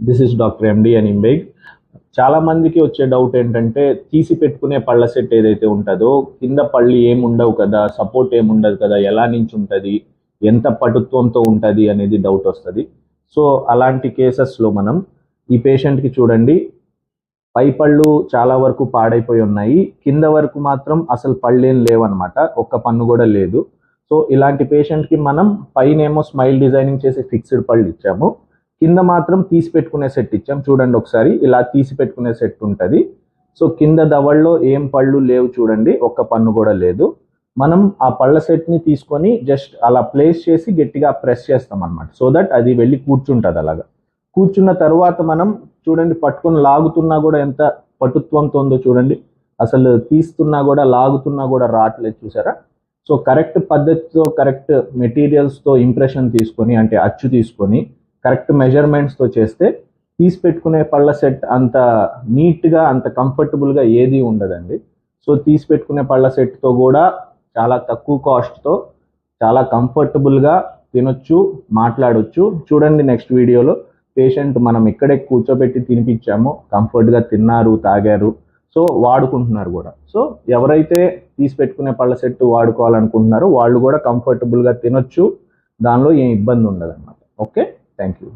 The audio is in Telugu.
దిస్ ఇస్ డాక్టర్ ఎండి అనింబేగ్. చాలా మందికి వచ్చే డౌట్ ఏంటంటే తీసి పెట్టుకునే పళ్ళ సెట్ ఏదైతే ఉంటుందో కింద పళ్ళు ఏముండవు కదా, సపోర్ట్ ఏముండదు కదా, ఎలా నుంచి ఉంటుంది, ఎంత పటుత్వంతో ఉంటుంది అనేది డౌట్ వస్తుంది. సో అలాంటి కేసెస్లో మనం ఈ పేషెంట్కి చూడండి, పై పళ్ళు చాలా వరకు పాడైపోయి ఉన్నాయి, కింద వరకు మాత్రం అసలు పళ్ళు ఏం లేవన్నమాట, ఒక్క పన్ను కూడా లేదు. సో ఇలాంటి పేషెంట్కి మనం పైనేమో స్మైల్ డిజైనింగ్ చేసి ఫిక్స్డ్ పళ్ళు ఇచ్చాము, కింద మాత్రం తీసి పెట్టుకునే సెట్ ఇచ్చాం. చూడండి ఒకసారి, ఇలా తీసి పెట్టుకునే సెట్ ఉంటుంది. సో కింద దవడలో ఏం పళ్ళు లేవు చూడండి, ఒక్క పన్ను కూడా లేదు. మనం ఆ పళ్ళ సెట్ని తీసుకొని జస్ట్ అలా ప్లేస్ చేసి గట్టిగా ప్రెస్ చేస్తాం అనమాట, సో దట్ అది వెళ్ళి కూర్చుంటుంది. అలాగా కూర్చున్న తర్వాత మనం చూడండి, పట్టుకొని లాగుతున్నా కూడా ఎంత పటుత్వంతో ఉందో చూడండి, అసలు తీస్తున్నా కూడా లాగుతున్నా కూడా రావట్లేదు, చూసారా? సో కరెక్ట్ పద్ధతితో కరెక్ట్ మెటీరియల్స్తో ఇంప్రెషన్ తీసుకొని, అంటే అచ్చు తీసుకొని కరెక్ట్ మెజర్మెంట్స్తో చేస్తే తీసి పెట్టుకునే పళ్ళ సెట్ అంత నీట్గా అంత కంఫర్టబుల్గా ఏది ఉండదండి. సో తీసి పెట్టుకునే పళ్ళ సెట్తో కూడా చాలా తక్కువ కాస్ట్తో చాలా కంఫర్టబుల్గా తినొచ్చు, మాట్లాడొచ్చు. చూడండి నెక్స్ట్ వీడియోలో పేషెంట్ మనం ఇక్కడే కూర్చోబెట్టి తినిపించాము, కంఫర్ట్గా తిన్నారు, తాగారు, సో వాడుకుంటున్నారు కూడా. సో ఎవరైతే తీసి పెట్టుకునే పళ్ళ సెట్ వాడుకోవాలనుకుంటున్నారో వాళ్ళు కూడా కంఫర్టబుల్గా తినొచ్చు, దానిలో ఏం ఇబ్బంది ఉండదు అన్నమాట. Okay, thank you.